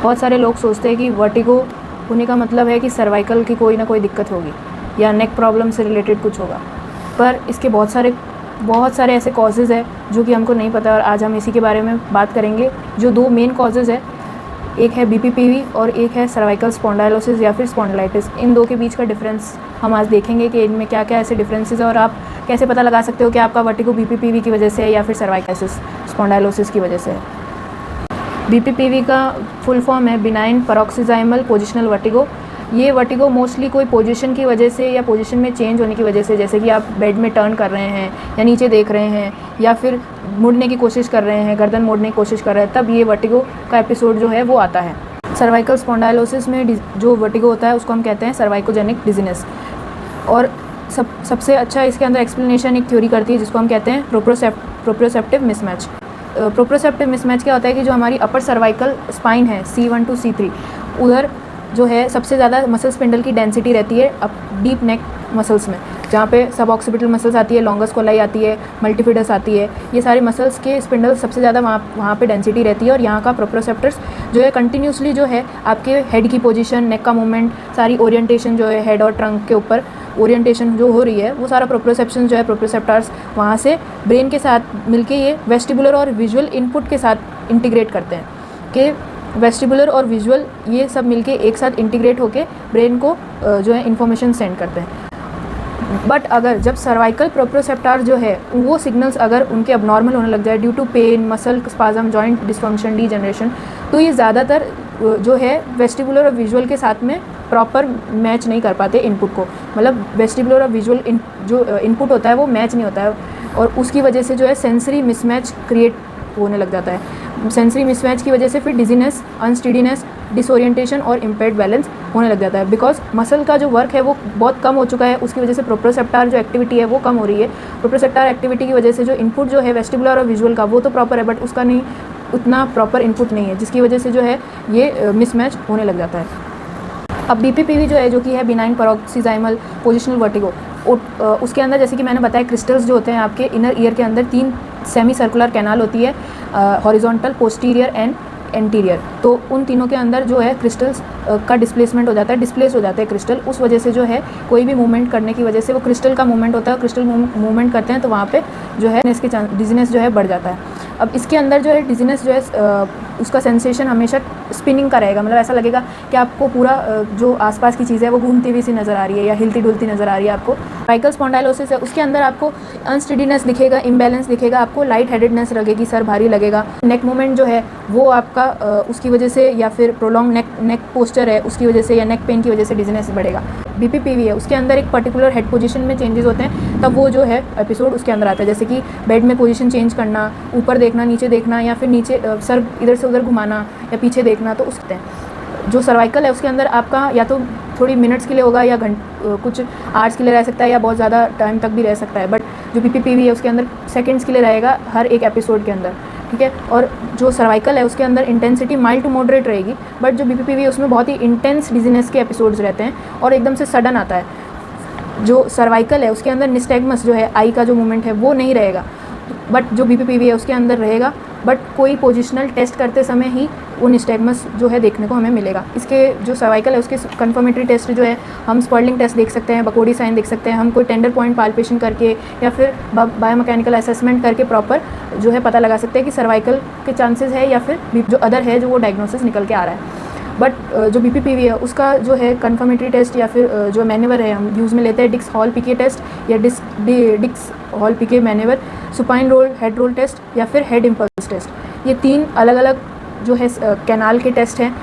बहुत सारे लोग सोचते हैं कि वर्टिगो होने का मतलब है कि सर्वाइकल की कोई ना कोई दिक्कत होगी या नेक प्रॉब्लम से रिलेटेड कुछ होगा, पर इसके बहुत सारे ऐसे कॉजेज़ है जो कि हमको नहीं पता, और आज हम इसी के बारे में बात करेंगे। जो दो मेन कॉजेज़ है, एक है बीपीपीवी और एक है सर्वाइकल स्पॉन्डाइलोसिस या फिर स्पॉन्डिलाइटिस। इन दो के बीच का डिफरेंस हम आज देखेंगे कि इनमें क्या क्या ऐसे डिफरेंसेस है और आप कैसे पता लगा सकते हो कि आपका वर्टिगो बीपीपीवी की वजह से है या फिर सर्वाइकलिस स्पॉन्डाइलोसिस की वजह से है। बीपीपीवी का फुल फॉर्म है बिनाइन पैरोक्सिजाइमल पोजिशनल वर्टिगो। ये वर्टिगो मोस्टली कोई पोजीशन की वजह से या पोजीशन में चेंज होने की वजह से, जैसे कि आप बेड में टर्न कर रहे हैं या नीचे देख रहे हैं या फिर मुड़ने की कोशिश कर रहे हैं, गर्दन मोड़ने की कोशिश कर रहे हैं, तब ये वर्टिगो का एपिसोड जो है वो आता है। सर्वाइकल स्पॉन्डाइलोसिस में जो वर्टिगो होता है उसको हम कहते हैं सर्वाइकोजेनिक डिजीनेस। और सबसे अच्छा इसके अंदर एक्सप्लेनेशन एक थ्योरी करती है जिसको हम कहते हैं प्रोप्रियोसेप्टिव मिसमैच। प्रोप्रियोसेप्टिव मिसमैच क्या होता है कि जो हमारी अपर सर्वाइकल स्पाइन है C1 to C3, उधर जो है सबसे ज़्यादा मसल स्पिंडल की डेंसिटी रहती है अब डीप नेक मसल्स में, जहाँ पे सब ऑक्सीपिटल मसल्स आती है, लॉन्गस कोलाई आती है, मल्टीफिडस आती है। ये सारे मसल्स के स्पिंडल सबसे ज़्यादा वहाँ पे डेंसिटी रहती है, और यहाँ का प्रोप्रियोसेप्टर्स जो है कंटिन्यूसली जो है आपके हेड की पोजीशन, नेक का मूवमेंट, सारी ओरिएंटेशन जो है हेड और ट्रंक के ऊपर ओरिएंटेशन जो हो रही है, वो सारा प्रोप्रियोसेप्शन जो है प्रोप्रियोसेप्टर्स वहाँ से ब्रेन के साथ मिलके ये वेस्टिबुलर और विजुअल इनपुट के साथ इंटीग्रेट करते हैं कि वेस्टिबुलर और विजुअल ये सब मिलके एक साथ इंटीग्रेट होके ब्रेन को जो है इन्फॉर्मेशन सेंड करते हैं। बट अगर जब सर्वाइकल प्रोप्रियोसेप्टर जो है वो सिग्नल्स अगर उनके अबनॉर्मल होने लग जाए due to pain, muscle spasm, joint dysfunction, degeneration, तो ये ज़्यादातर जो है वेस्टिबुलर और विजुअल के साथ में प्रॉपर मैच नहीं कर पाते इनपुट को, मतलब वेस्टिबुलर और विजुअल जो इनपुट होता है वो मैच नहीं होता है, और उसकी वजह से जो है सेंसरी मिसमैच क्रिएट होने लग जाता है। सेंसरी मिसमैच की वजह से फिर डिजीनेस, अनस्टीडीनेस, डिसोरिएंटेशन और इम्पेयर्ड बैलेंस होने लग जाता है, बिकॉज मसल का जो वर्क है वो बहुत कम हो चुका है, उसकी वजह से प्रोप्रियोसेप्टर जो एक्टिविटी है वो कम हो रही है। प्रोप्रियोसेप्टर एक्टिविटी की वजह से जो इनपुट जो है वेस्टिबुलर और विजुअल का वो तो प्रॉपर है, बट उसका नहीं उतना प्रॉपर इनपुट नहीं है, जिसकी वजह से जो है ये मिसमैच होने लग जाता है। अब बीपीपीवी जो है, जो कि है बिनाइन पैरोक्सिजाइमल पोजिशनल वर्टिगो, उसके अंदर जैसे कि मैंने बताया क्रिस्टल्स जो होते हैं आपके इनर ईयर के अंदर 3 सेमी सर्कुलर कैनाल होती है, हॉरिजॉन्टल, पोस्टीरियर एंड एंटीरियर। तो उन तीनों के अंदर जो है क्रिस्टल्स का डिस्प्लेसमेंट हो जाता है, डिस्प्लेस हो जाते हैं क्रिस्टल, उस वजह से जो है कोई भी मूवमेंट करने की वजह से वो क्रिस्टल का मूवमेंट होता है, क्रिस्टल मूवमेंट करते हैं तो वहाँ पे जो है इसके डिजीनेस जो है बढ़ जाता है। अब इसके अंदर जो है डिजीनेस जो है उसका सेंसेशन हमेशा स्पिनिंग का रहेगा, मतलब ऐसा लगेगा कि आपको पूरा जो आसपास की चीज़ है वो घूमती हुई सी नज़र आ रही है या हिलती डुलती नज़र आ रही है आपको। सर्वाइकल स्पॉन्डाइलोसिस है, उसके अंदर आपको अनस्टेडीनेस दिखेगा, इम्बैलेंस दिखेगा, आपको लाइट हेडेडनेस लगेगी, सर भारी लगेगा, नेक मूवमेंट जो है वो आपका उसकी वजह से या फिर प्रोलॉन्ग नेक पोस्चर है उसकी वजह से या नेक पेन की वजह से डिजीनेस बढ़ेगा। बीपीपीवी है, उसके अंदर एक पर्टिकुलर हेड पोजीशन में चेंजेस होते हैं, तब वो जो है एपिसोड उसके अंदर आता है, जैसे कि बेड में पोजीशन चेंज करना, ऊपर देखना, नीचे देखना, या फिर नीचे सर इधर से उधर घुमाना या पीछे देखना, तो उसके जो सर्वाइकल है उसके अंदर आपका या तो थोड़ी मिनट्स के लिए होगा या कुछ आवर्स के लिए रह सकता है या बहुत ज़्यादा टाइम तक भी रह सकता है, बट जो बीपीपीवी है उसके अंदर सेकंड्स के लिए रहेगा हर एक एपिसोड के अंदर, ठीक है। और जो सर्वाइकल है उसके अंदर इंटेंसिटी माइल्ड टू मॉडरेट रहेगी, बट जो बीपीपीवी है उसमें बहुत ही इंटेंस डिजीनेस के एपिसोड्स रहते हैं और एकदम से सडन आता है। जो सर्वाइकल है उसके अंदर निस्टैग्मस जो है आई का जो मूवमेंट है वो नहीं रहेगा, बट जो बीपीपीवी है उसके अंदर रहेगा, बट कोई पोजिशनल टेस्ट करते समय ही वो निस्टैग्मस जो है देखने को हमें मिलेगा। इसके जो सर्वाइकल है उसके कंफर्मेटरी टेस्ट जो है हम स्पर्लिंग टेस्ट देख सकते हैं, बकोडी साइन देख सकते हैं, हम कोई टेंडर पॉइंट पाल्पेशन करके या फिर बायोमैकेनिकल असेसमेंट करके प्रॉपर जो है पता लगा सकते हैं कि सर्वाइकल के चांसेस है या फिर जो अदर है जो वो डायग्नोसिस निकल के आ रहा है। बट जो बीपीपीवी है उसका जो है कन्फर्मेटरी टेस्ट या फिर जो मैन्यूवर है हम यूज़ में लेते हैं डिक्स हॉल पीके टेस्ट या Dix Hallpike manoeuvre, supine roll head roll test या फिर हेड इम्पल्स टेस्ट। ये 3 अलग अलग जो है कैनाल के टेस्ट हैं